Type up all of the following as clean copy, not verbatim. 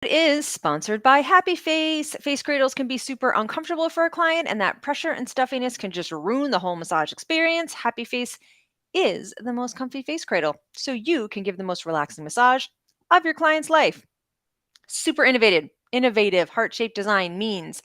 It is sponsored by Happy Face. Face cradles can be super uncomfortable for a client, and that pressure and stuffiness can just ruin the whole massage experience. Happy Face is the most comfy face cradle, so you can give the most relaxing massage of your client's life. Super innovative heart-shaped design means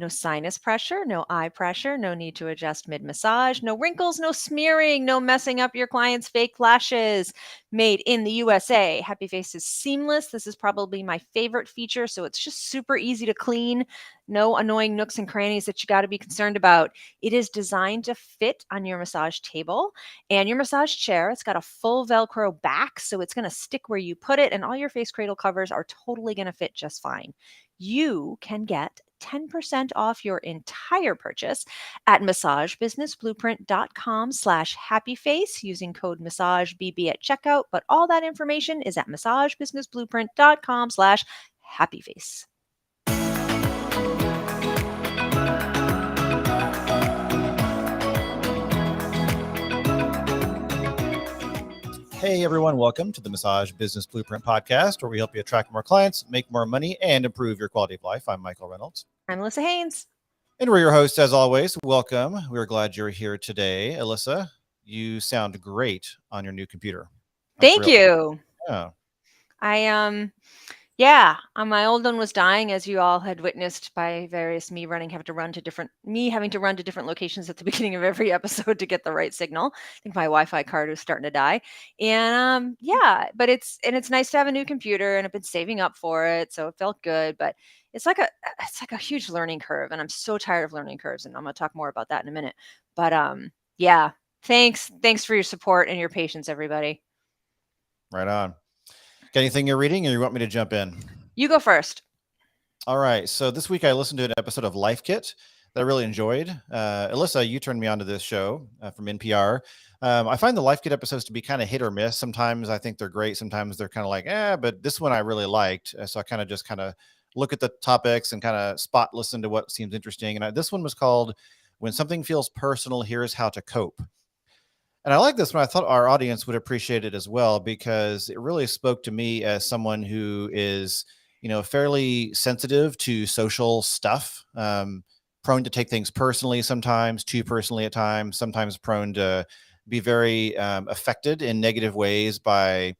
no sinus pressure, no eye pressure, no need to adjust mid-massage, no wrinkles, no smearing, no messing up your client's fake lashes. Made in the USA. Happy Face is seamless. This is probably my favorite feature, so it's just super easy to clean. No annoying nooks and crannies that you got to be concerned about. It is designed to fit on your massage table and your massage chair. It's got a full Velcro back, so it's going to stick where you put it, and all your face cradle covers are totally going to fit just fine. You can get 10% off your entire purchase at massagebusinessblueprint.com/happyface using code MassageBB at checkout. But all that information is at massagebusinessblueprint.com/happyface. Hey everyone, welcome to the Massage Business Blueprint podcast, where we help you attract more clients, make more money, and improve your quality of life. I'm Michael Reynolds. I'm Allissa Haynes. And we're your hosts as always. Welcome. We're glad you're here today. Allissa, you sound great on your new computer. Thank you. Yeah. My old one was dying, as you all had witnessed by various having to run to different locations at the beginning of every episode to get the right signal. I think my Wi-Fi card was starting to die. And but it's nice to have a new computer, and I've been saving up for it, so it felt good. But it's like a huge learning curve, and I'm so tired of learning curves, and I'm gonna talk more about that in a minute. But thanks for your support and your patience, everybody. Right on. Got anything you're reading, or you want me to jump in? You go first. All right. So this week I listened to an episode of Life Kit that I really enjoyed. Allissa, you turned me on to this show from NPR. I find the Life Kit episodes to be kind of hit or miss. Sometimes I think they're great. Sometimes they're kind of like, but this one I really liked. So I kind of look at the topics and kind of spot listen to what seems interesting. And this one was called When Something Feels Personal, Here's How to Cope. And I like this one. I thought our audience would appreciate it as well, because it really spoke to me as someone who is, fairly sensitive to social stuff, prone to take things personally sometimes, too personally at times, sometimes prone to be very affected in negative ways by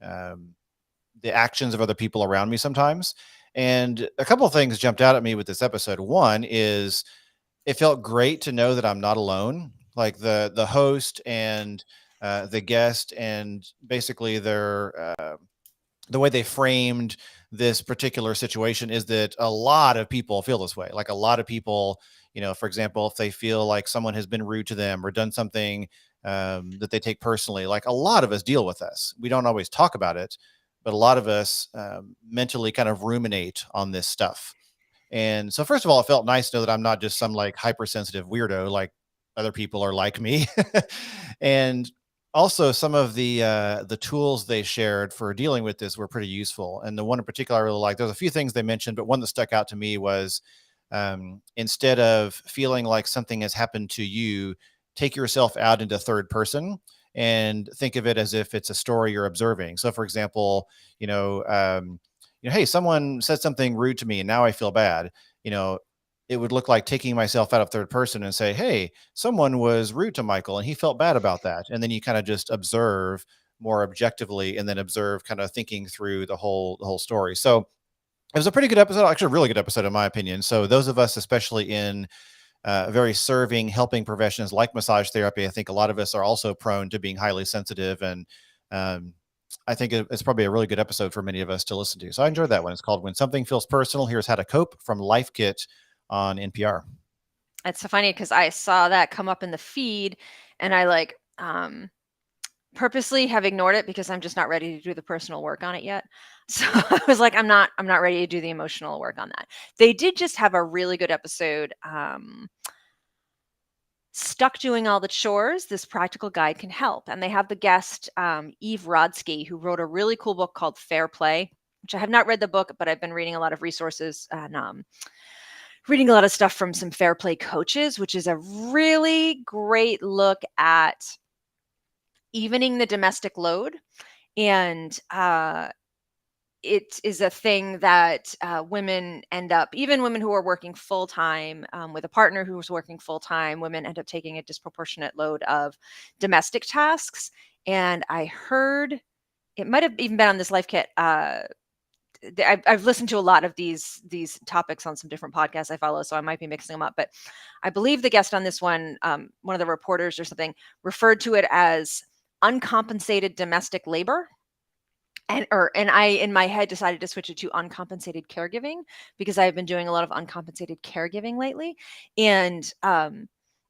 the actions of other people around me sometimes. And a couple of things jumped out at me with this episode. One is it felt great to know that I'm not alone. Like the host and the guest, and basically the way they framed this particular situation is that a lot of people feel this way. Like a lot of people, for example, if they feel like someone has been rude to them or done something that they take personally, like a lot of us deal with this. We don't always talk about it, but a lot of us mentally kind of ruminate on this stuff. And so first of all, it felt nice to know that I'm not just some like hypersensitive weirdo, like other people are like me. And also some of the tools they shared for dealing with this were pretty useful. And the one in particular I really liked, there's a few things they mentioned, but one that stuck out to me was instead of feeling like something has happened to you, take yourself out into third person and think of it as if it's a story you're observing. So for example, hey, someone said something rude to me and now I feel bad. It would look like taking myself out of third person and say, hey, someone was rude to Michael and he felt bad about that. And then you kind of just observe more objectively, and then observe kind of thinking through the whole story. So it was a pretty good episode, actually a really good episode in my opinion. So those of us, especially in very serving, helping professions like massage therapy, I think a lot of us are also prone to being highly sensitive. And I think it's probably a really good episode for many of us to listen to. So I enjoyed that one. It's called When Something Feels Personal, Here's How to Cope, from Life Kit on NPR. It's so funny because I saw that come up in the feed, and I purposely have ignored it because I'm just not ready to do the personal work on it yet. So I was like, I'm not ready to do the emotional work on that. They did just have a really good episode. Stuck doing all the chores, this practical guide can help. And they have the guest, 𝗏𝗏𝗏𝗏𝗏𝗏𝗏𝗏, who wrote a really cool book called Fair Play, which I have not read the book, but I've been reading a lot of resources and reading a lot of stuff from some Fair Play coaches, which is a really great look at evening the domestic load. And it is a thing that women end up, even women who are working full time with a partner who's working full time, women end up taking a disproportionate load of domestic tasks. And I heard, it might have even been on this Life Kit. I've listened to a lot of these topics on some different podcasts I follow, so I might be mixing them up. But I believe the guest on this one of the reporters or something, referred to it as uncompensated domestic labor. And I, in my head, decided to switch it to uncompensated caregiving, because I've been doing a lot of uncompensated caregiving lately. And I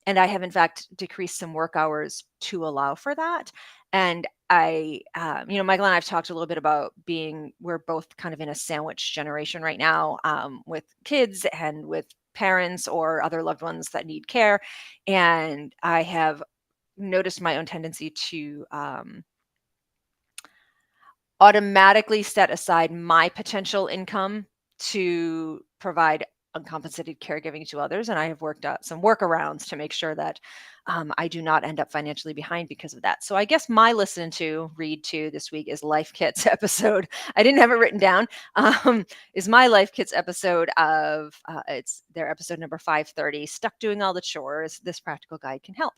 have in fact decreased some work hours to allow for that. And Michael and I've talked a little bit about we're both kind of in a sandwich generation right now, with kids and with parents or other loved ones that need care. And I have noticed my own tendency to automatically set aside my potential income to provide uncompensated caregiving to others. And I have worked out some workarounds to make sure that I do not end up financially behind because of that. So I guess my read to this week is Life Kit's episode. I didn't have it written down. Is my Life Kit's episode of, it's their episode number 530, Stuck Doing All the Chores, This Practical Guide Can Help.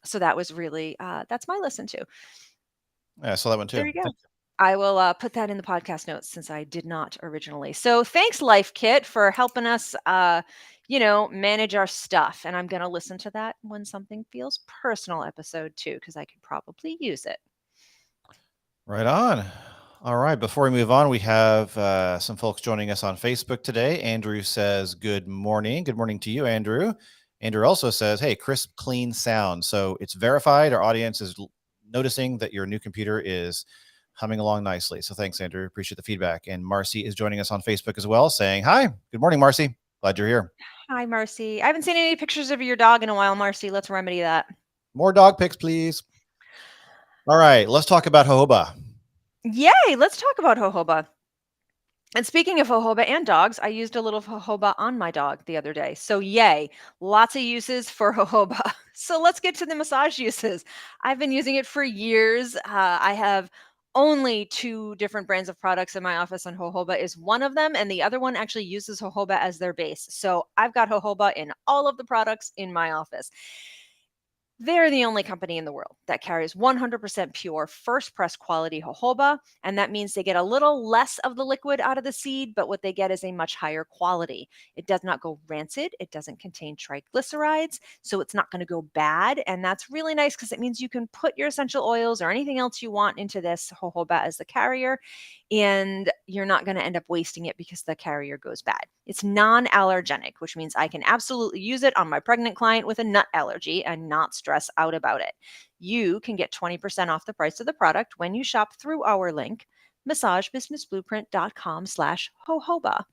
So that was really, that's my listen to. Yeah, I saw that one too. There you go. I will put that in the podcast notes since I did not originally. So thanks, Life Kit, for helping us, manage our stuff. And I'm going to listen to that When Something Feels Personal episode too, because I could probably use it. Right on. All right. Before we move on, we have some folks joining us on Facebook today. Andrew says, good morning. Good morning to you, Andrew. Andrew also says, hey, crisp, clean sound. So it's verified. Our audience is noticing that your new computer is humming along nicely. So thanks, Andrew. Appreciate the feedback. And Marcy is joining us on Facebook as well, saying, hi. Good morning, Marcy. Glad you're here. Hi, Marcy. I haven't seen any pictures of your dog in a while, Marcy. Let's remedy that. More dog pics, please. All right. Let's talk about jojoba. Yay. Let's talk about jojoba. And speaking of jojoba and dogs, I used a little jojoba on my dog the other day. So yay, lots of uses for jojoba. So let's get to the massage uses. I've been using it for years. I have only 2 different brands of products in my office, and jojoba is one of them. And the other one actually uses jojoba as their base. So I've got jojoba in all of the products in my office. They're the only company in the world that carries 100% pure first press quality jojoba. And that means they get a little less of the liquid out of the seed, but what they get is a much higher quality. It does not go rancid. It doesn't contain triglycerides, so it's not going to go bad. And that's really nice because it means you can put your essential oils or anything else you want into this jojoba as the carrier, and you're not going to end up wasting it because the carrier goes bad. It's non-allergenic, which means I can absolutely use it on my pregnant client with a nut allergy and not stress out about it. You can get 20% off the price of the product when you shop through our link, massagebusinessblueprint.com/jojoba.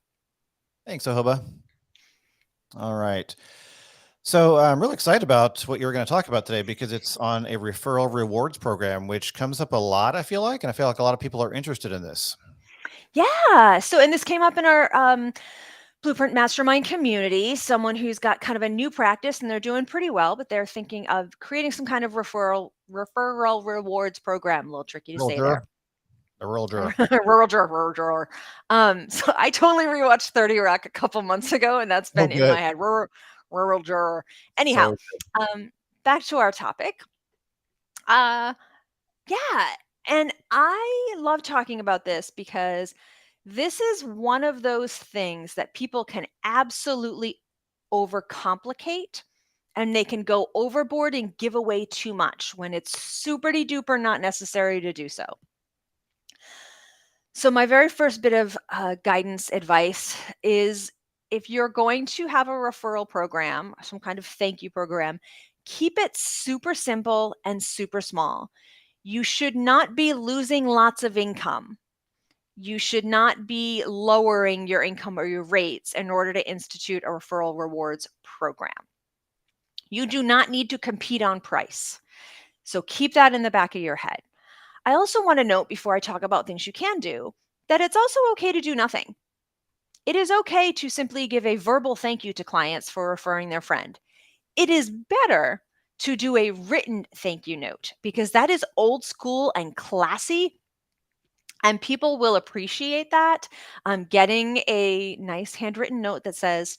Thanks, jojoba. All right. So I'm really excited about what you're going to talk about today because it's on a referral rewards program, which comes up a lot, I feel like. And I feel like a lot of people are interested in this. Yeah. So, and this came up in our Blueprint Mastermind community, someone who's got kind of a new practice and they're doing pretty well, but they're thinking of creating some kind of referral rewards program. A little tricky to say there. The rural drawer. rural drawer. So I totally rewatched 30 Rock a couple months ago, and that's been in my head. Rural drawer. Anyhow, back to our topic. Yeah, and I love talking about this because this is one of those things that people can absolutely overcomplicate, and they can go overboard and give away too much when it's super duper not necessary to do so. So my very first bit of guidance advice is, if you're going to have a referral program, some kind of thank you program, keep it super simple and super small. You should not be losing lots of income. You should not be lowering your income or your rates in order to institute a referral rewards program. You do not need to compete on price. So keep that in the back of your head. I also want to note, before I talk about things you can do, that it's also okay to do nothing. It is okay to simply give a verbal thank you to clients for referring their friend. It is better to do a written thank you note because that is old school and classy. And people will appreciate that. Getting a nice handwritten note that says,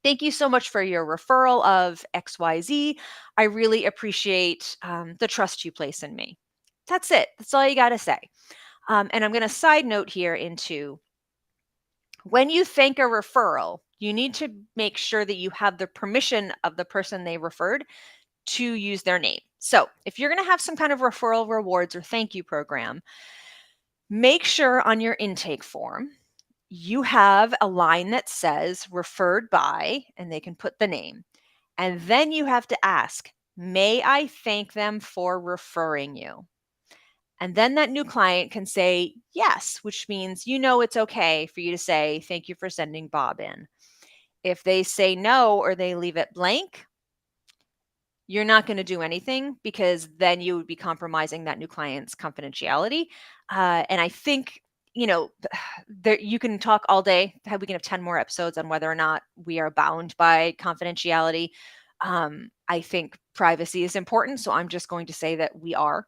thank you so much for your referral of XYZ. I really appreciate the trust you place in me. That's it. That's all you got to say. And I'm going to side note here into when you thank a referral, you need to make sure that you have the permission of the person they referred to use their name. So if you're going to have some kind of referral rewards or thank you program, make sure on your intake form you have a line that says referred by, and they can put the name. And then you have to ask, may I thank them for referring you? And then that new client can say yes, which means it's okay for you to say, thank you for sending Bob in. If they say no or they leave it blank, you're not going to do anything because then you would be compromising that new client's confidentiality. And I think, there, you can talk all day. We can have 10 more episodes on whether or not we are bound by confidentiality. I think privacy is important. So I'm just going to say that we are.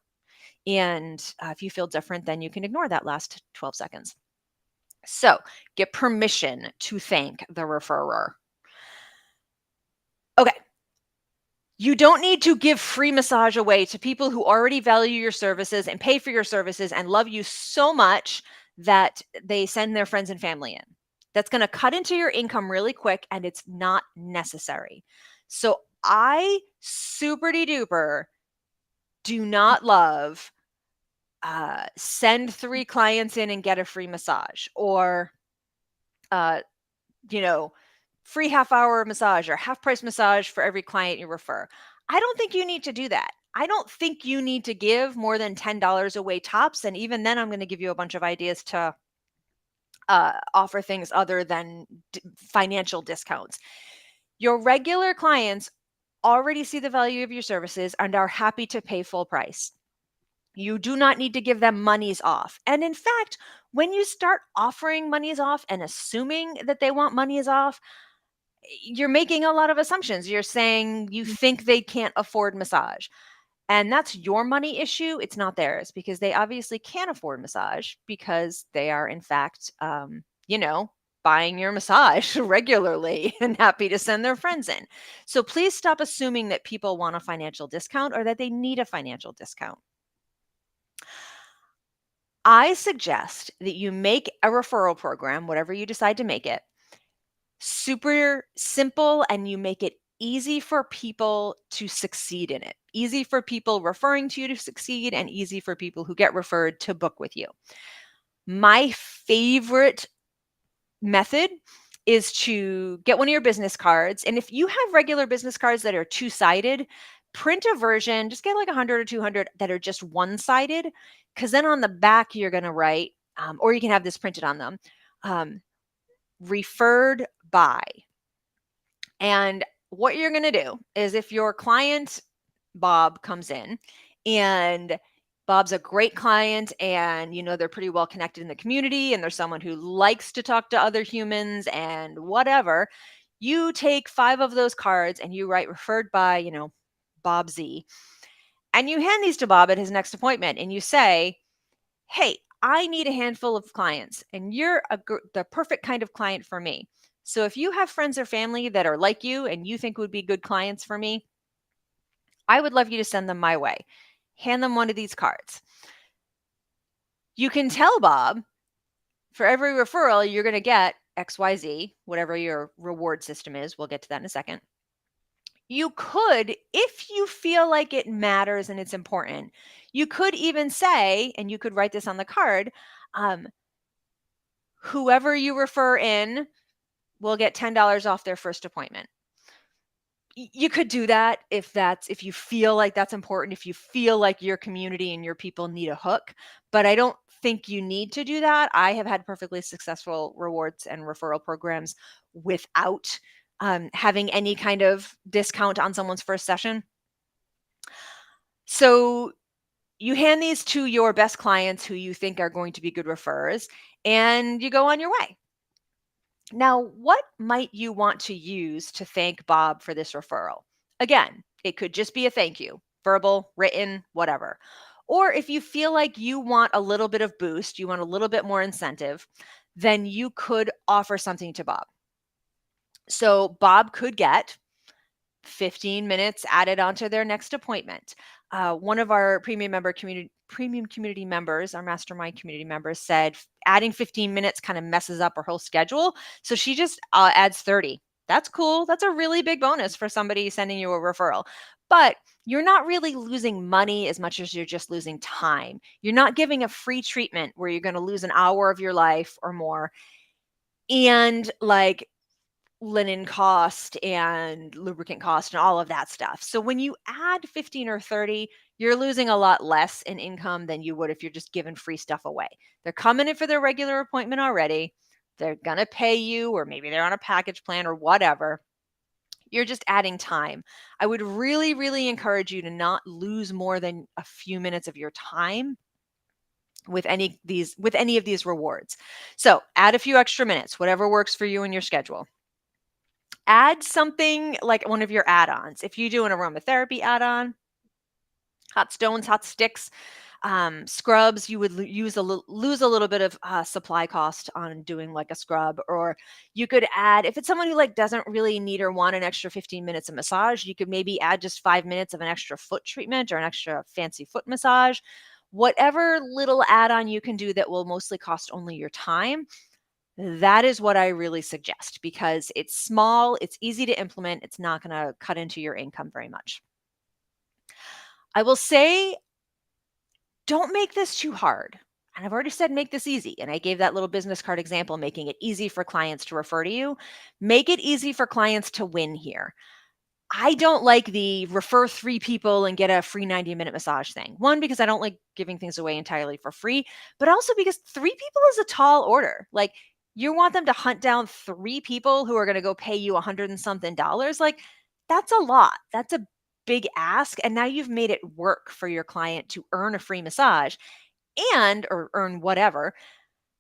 And if you feel different, then you can ignore that last 12 seconds. So get permission to thank the referrer. Okay. You don't need to give free massage away to people who already value your services and pay for your services and love you so much that they send their friends and family in. That's going to cut into your income really quick, and it's not necessary. So I super duper do not love send 3 clients in and get a free massage, or free half-hour massage or half-price massage for every client you refer. I don't think you need to do that. I don't think you need to give more than $10 away tops. And even then, I'm going to give you a bunch of ideas to offer things other than financial discounts. Your regular clients already see the value of your services and are happy to pay full price. You do not need to give them monies off. And in fact, when you start offering monies off and assuming that they want monies off, you're making a lot of assumptions. You're saying you think they can't afford massage. And that's your money issue. It's not theirs, because they obviously can't afford massage because they are, in fact, buying your massage regularly and happy to send their friends in. So please stop assuming that people want a financial discount or that they need a financial discount. I suggest that you make a referral program, whatever you decide to make it, super simple, and you make it easy for people to succeed in it. Easy for people referring to you to succeed, and easy for people who get referred to book with you. My favorite method is to get one of your business cards. And if you have regular business cards that are two-sided, print a version, just get like 100 or 200 that are just one-sided, because then on the back you're going to write, or you can have this printed on them, referred by. And what you're going to do is, if your client Bob comes in and Bob's a great client and they're pretty well connected in the community and they're someone who likes to talk to other humans and whatever, you take 5 of those cards and you write referred by, Bob Z. And you hand these to Bob at his next appointment and you say, hey, I need a handful of clients and you're the perfect kind of client for me. So if you have friends or family that are like you and you think would be good clients for me, I would love you to send them my way. Hand them one of these cards. You can tell Bob, for every referral, you're going to get XYZ, whatever your reward system is. We'll get to that in a second. You could, if you feel like it matters and it's important, you could even say, and you could write this on the card, whoever you refer in will get $10 off their first appointment. You could do that if you feel like that's important, if you feel like your community and your people need a hook, but I don't think you need to do that. I have had perfectly successful rewards and referral programs without having any kind of discount on someone's first session. So you hand these to your best clients who you think are going to be good referrers, and you go on your way. Now, what might you want to use to thank Bob for this referral? Again, it could just be a thank you, verbal, written, whatever. Or if you feel like you want a little bit of boost, you want a little bit more incentive, then you could offer something to Bob. So Bob could get 15 minutes added onto their next appointment. One of our premium community members, our mastermind community members, said adding 15 minutes kind of messes up her whole schedule. So she just adds 30. That's cool. That's a really big bonus for somebody sending you a referral. But you're not really losing money as much as you're just losing time. You're not giving a free treatment where you're going to lose an hour of your life or more. And like linen cost and lubricant cost and all of that stuff. So when you add 15 or 30, you're losing a lot less in income than you would if you're just giving free stuff away. They're coming in for their regular appointment already. They're going to pay you, or maybe they're on a package plan or whatever. You're just adding time. I would really, really encourage you to not lose more than a few minutes of your time with any of these rewards. So add a few extra minutes, whatever works for you and your schedule. Add something like one of your add-ons. If you do an aromatherapy add-on, hot stones, hot sticks, scrubs, you would lose a little bit of supply cost on doing like a scrub. Or you could add, if it's someone who like doesn't really need or want an extra 15 minutes of massage, you could maybe add just 5 minutes of an extra foot treatment or an extra fancy foot massage. Whatever little add-on you can do that will mostly cost only your time, that is what I really suggest, because it's small, it's easy to implement, it's not going to cut into your income very much. I will say, don't make this too hard. And I've already said make this easy. And I gave that little business card example, making it easy for clients to refer to you. Make it easy for clients to win here. I don't like the refer 3 people and get a free 90-minute massage thing. One, because I don't like giving things away entirely for free, but also because 3 people is a tall order. Like, you want them to hunt down 3 people who are going to go pay you $100 and something. Like, that's a lot. That's a big ask. And now you've made it work for your client to earn a free massage or earn whatever.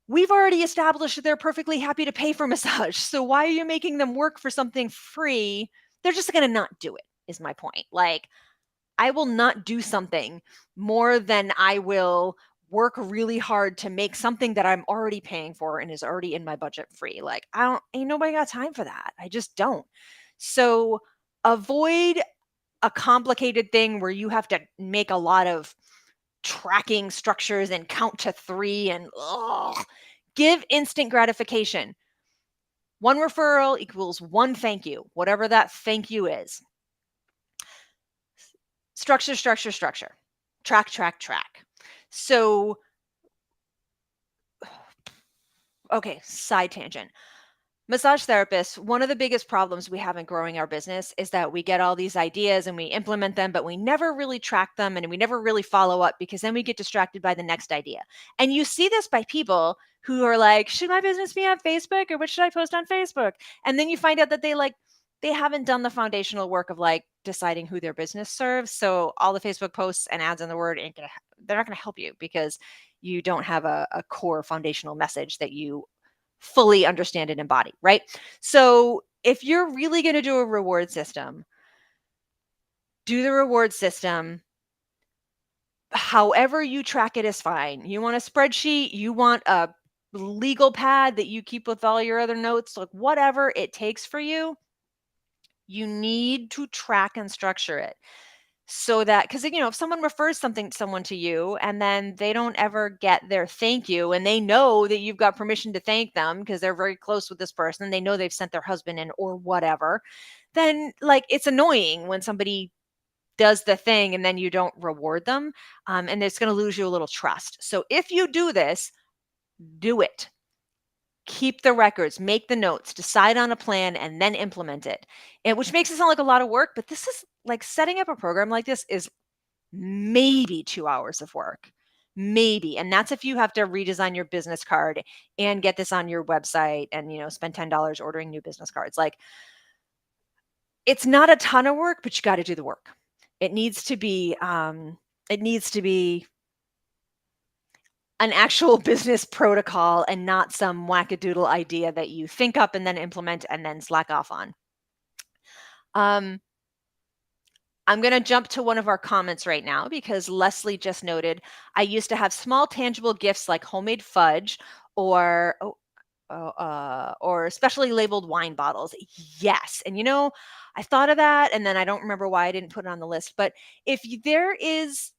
We've already established that they're perfectly happy to pay for massage. So why are you making them work for something free? They're just going to not do it, is my point. Like, I will not do something more than I will work really hard to make something that I'm already paying for and is already in my budget free. Like, ain't nobody got time for that. I just don't. So avoid a complicated thing where you have to make a lot of tracking structures and count to 3 and give instant gratification. 1 referral equals 1 thank you, whatever that thank you is. Structure, structure, structure. Track, track, track. So, okay, side tangent. Massage therapists, one of the biggest problems we have in growing our business is that we get all these ideas and we implement them, but we never really track them and we never really follow up, because then we get distracted by the next idea. And you see this by people who are like, should my business be on Facebook, or what should I post on Facebook? And then you find out that they haven't done the foundational work of like deciding who their business serves. So all the Facebook posts and ads in the word they're not going to help you, because you don't have a core foundational message that you fully understand and embody, right? So if you're really going to do a reward system, do the reward system. However you track it is fine. You want a spreadsheet, you want a legal pad that you keep with all your other notes, like whatever it takes for you, you need to track and structure it. So that, because if someone refers someone to you and then they don't ever get their thank you, and they know that you've got permission to thank them because they're very close with this person, they know they've sent their husband in or whatever, then like it's annoying when somebody does the thing and then you don't reward them, and it's going to lose you a little trust. So if you do this, do it. Keep the records, make the notes, decide on a plan, and then implement it. And which makes it sound like a lot of work, but this is like setting up a program like this is maybe 2 hours of work, maybe. And that's if you have to redesign your business card and get this on your website and, spend $10 ordering new business cards. Like, it's not a ton of work, but you got to do the work. It needs to be an actual business protocol and not some wackadoodle idea that you think up and then implement and then slack off on. I'm going to jump to one of our comments right now because Leslie just noted, I used to have small tangible gifts like homemade fudge or or specially labeled wine bottles. Yes. And I thought of that and then I don't remember why I didn't put it on the list. But if there is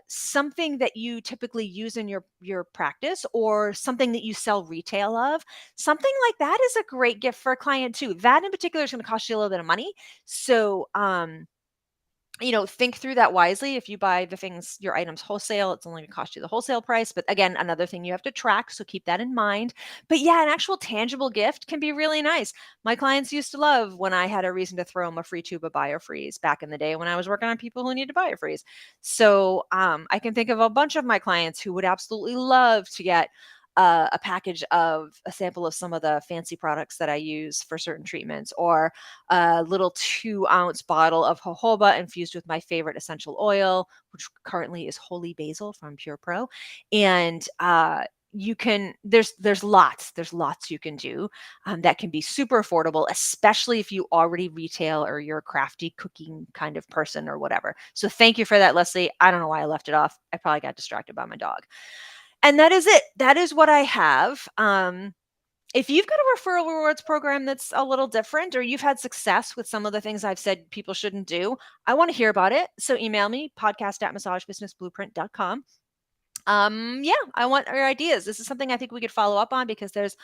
something that you typically use in your practice or something that you sell retail of, something like that is a great gift for a client too. That in particular is going to cost you a little bit of money. So think through that wisely. If you buy your items wholesale, it's only going to cost you the wholesale price. But again, another thing you have to track. So keep that in mind. But yeah, an actual tangible gift can be really nice. My clients used to love when I had a reason to throw them a free tube of Biofreeze back in the day when I was working on people who needed Biofreeze. So I can think of a bunch of my clients who would absolutely love to get a package of a sample of some of the fancy products that I use for certain treatments, or a little 2-ounce bottle of jojoba infused with my favorite essential oil, which currently is holy basil from Pure Pro. And there's lots you can do that can be super affordable, especially if you already retail or you're a crafty cooking kind of person or whatever. So thank you for that, Leslie. I don't know why I left it off. I probably got distracted by my dog. And that is it. That is what I have. If you've got a referral rewards program that's a little different, or you've had success with some of the things I've said people shouldn't do, I want to hear about it. So email me, podcast@massagebusinessblueprint.com. Yeah, I want your ideas. This is something I think we could follow up on because there's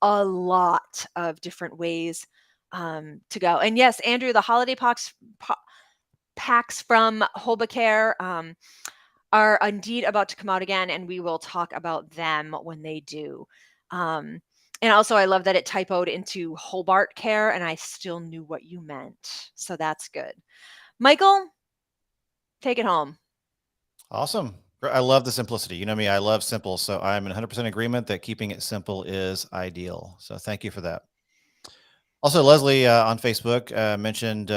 a lot of different ways to go. And yes, Andrew, the holiday packs from 𝗤𝗂𝗀𝗃𝗀𝗃 are indeed about to come out again, and we will talk about them when they do. And also, I love that it typoed into Hobart Care, and I still knew what you meant. So that's good. Michael, take it home. Awesome. I love the simplicity. You know me, I love simple. So I'm in 100% agreement that keeping it simple is ideal. So thank you for that. Also, Leslie on Facebook mentioned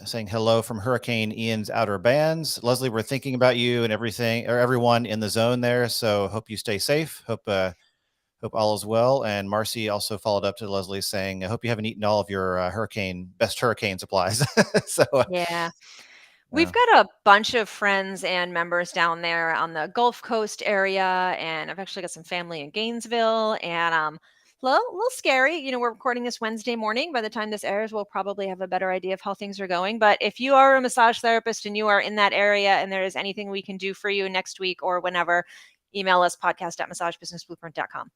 saying hello from Hurricane Ian's outer bands. Leslie, we're thinking about you and everyone in the zone there. So hope you stay safe. Hope all is well. And Marcy also followed up to Leslie saying, I hope you haven't eaten all of your best hurricane supplies. So yeah. We've got a bunch of friends and members down there on the Gulf Coast area, and I've actually got some family in Gainesville, and a little scary. We're recording this Wednesday morning. By the time this airs, we'll probably have a better idea of how things are going. But if you are a massage therapist and you are in that area and there is anything we can do for you next week or whenever, email us, podcast@massagebusinessblueprint.com.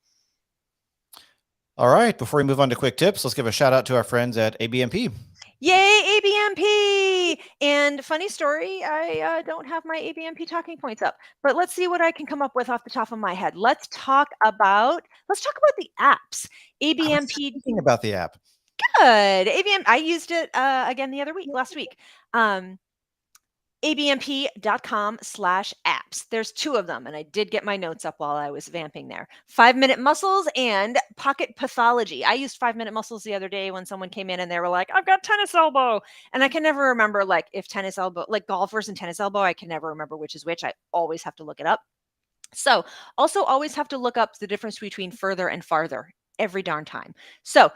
All right. Before we move on to quick tips, let's give a shout out to our friends at ABMP. Yay, ABMP! And funny story, I don't have my ABMP talking points up, but let's see what I can come up with off the top of my head. Let's talk about the apps. ABMP. Thinking about the app. Good. ABM. I used it again last week. abmp.com/apps. There's 2 of them, and I did get my notes up while I was vamping there. 5-Minute Muscles and Pocket Pathology. I used 5-Minute Muscles the other day when someone came in and they were like, I've got tennis elbow. And I can never remember if tennis elbow, like golfers and tennis elbow, I can never remember which is which. I always have to look it up. So also always have to look up the difference between further and farther every darn time. So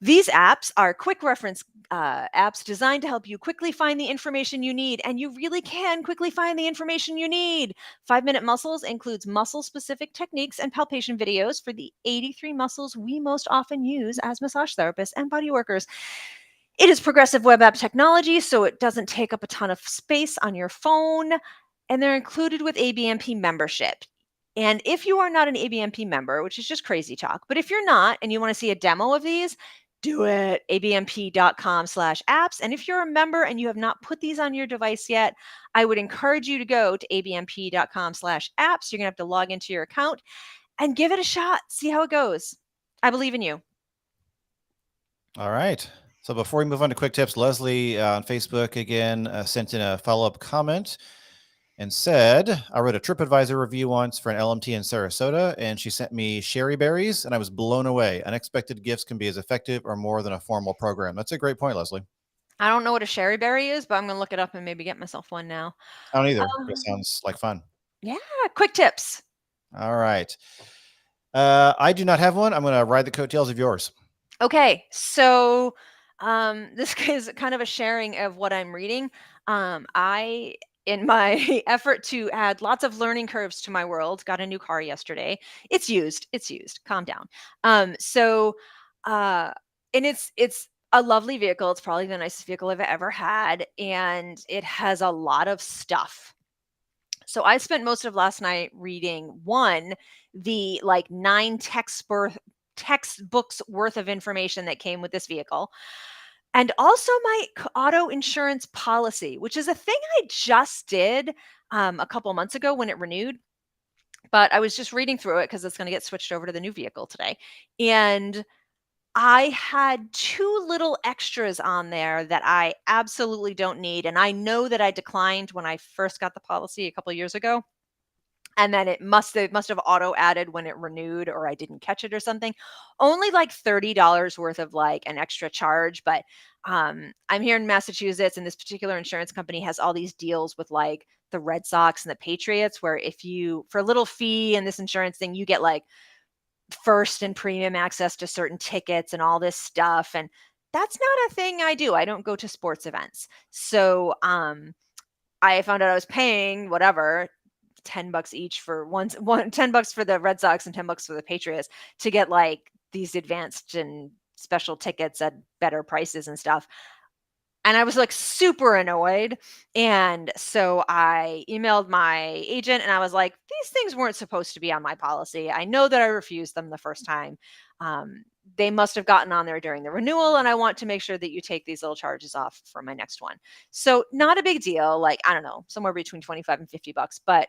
these apps are quick reference apps designed to help you quickly find the information you need, and you really can quickly find the information you need. 5-Minute Muscles includes muscle-specific techniques and palpation videos for the 83 muscles we most often use as massage therapists and body workers. It is progressive web app technology, so it doesn't take up a ton of space on your phone, and they're included with ABMP membership. And if you are not an ABMP member, which is just crazy talk, but if you're not and you want to see a demo of these, do it. abmp.com/apps. And if you're a member and you have not put these on your device yet, I would encourage you to go to abmp.com/apps. You're going to have to log into your account and give it a shot. See how it goes. I believe in you. All right. So before we move on to quick tips, Leslie on Facebook again sent in a follow-up comment and said, I wrote a TripAdvisor review once for an LMT in Sarasota, and she sent me sherry berries, and I was blown away. Unexpected gifts can be as effective or more than a formal program. That's a great point, Leslie. I don't know what a sherry berry is, but I'm going to look it up and maybe get myself one now. I don't either. It sounds like fun. Yeah. Quick tips. All right. I do not have one. I'm going to ride the coattails of yours. Okay. So this is kind of a sharing of what I'm reading. I, in my effort to add lots of learning curves to my world, got a new car yesterday. It's used. It's used. Calm down. So, uh, and it's a lovely vehicle. It's probably the nicest vehicle I've ever had, and it has a lot of stuff. So I spent most of last night reading the like 9 textbooks worth of information that came with this vehicle, and also my auto insurance policy, which is a thing I just did a couple months ago when it renewed. But I was just reading through it because it's going to get switched over to the new vehicle today. And I had 2 little extras on there that I absolutely don't need. And I know that I declined when I first got the policy a couple years ago. And then it must have auto added when it renewed, or I didn't catch it or something. Only like $30 worth of like an extra charge, but I'm here in Massachusetts, and this particular insurance company has all these deals with like the Red Sox and the Patriots, where if you, for a little fee in this insurance thing, you get like first and premium access to certain tickets and all this stuff. And that's not a thing I do. I don't go to sports events. So I found out I was paying whatever $10 each for $10 for the Red Sox and $10 for the Patriots to get like these advanced and special tickets at better prices and stuff. And I was like super annoyed. And so I emailed my agent and I was like, these things weren't supposed to be on my policy. I know that I refused them the first time. They must have gotten on there during the renewal, and I want to make sure that you take these little charges off for my next one. So not a big deal. Like, I don't know, somewhere between 25 and $50, but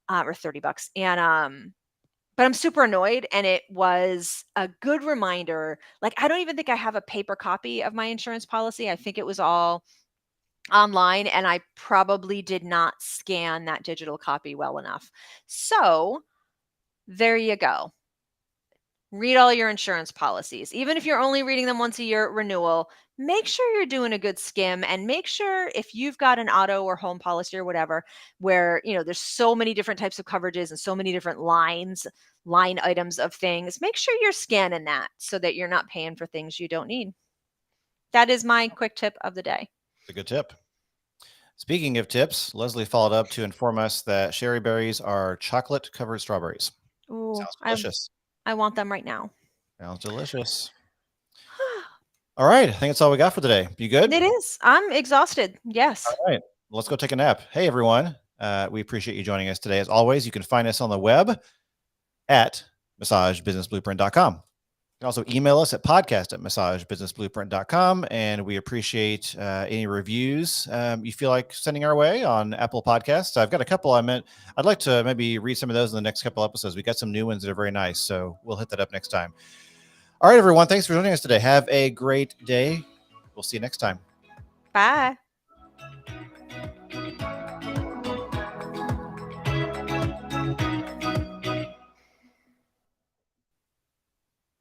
or $30. And but I'm super annoyed, and it was a good reminder. Like, I don't even think I have a paper copy of my insurance policy. I think it was all online, and I probably did not scan that digital copy well enough. So there you go. Read all your insurance policies. Even if you're only reading them once a year at renewal, make sure you're doing a good skim, and make sure if you've got an auto or home policy or whatever, where, there's so many different types of coverages and so many different line items of things, make sure you're scanning that so that you're not paying for things you don't need. That is my quick tip of the day. A good tip. Speaking of tips, Leslie followed up to inform us that sherry berries are chocolate-covered strawberries. Ooh, Sounds delicious. I want them right now. Sounds delicious. All right. I think that's all we got for today. You good? It is. I'm exhausted. Yes. All right. Let's go take a nap. Hey, everyone. We appreciate you joining us today. As always, you can find us on the web at massagebusinessblueprint.com. You can also email us at podcast@massagebusinessblueprint.com, and we appreciate any reviews you feel like sending our way on Apple Podcasts. I've got a couple I'd like to maybe read some of those in the next couple episodes. We got some new ones that are very nice, so we'll hit that up next time. All right, everyone. Thanks for joining us today. Have a great day. We'll see you next time. Bye.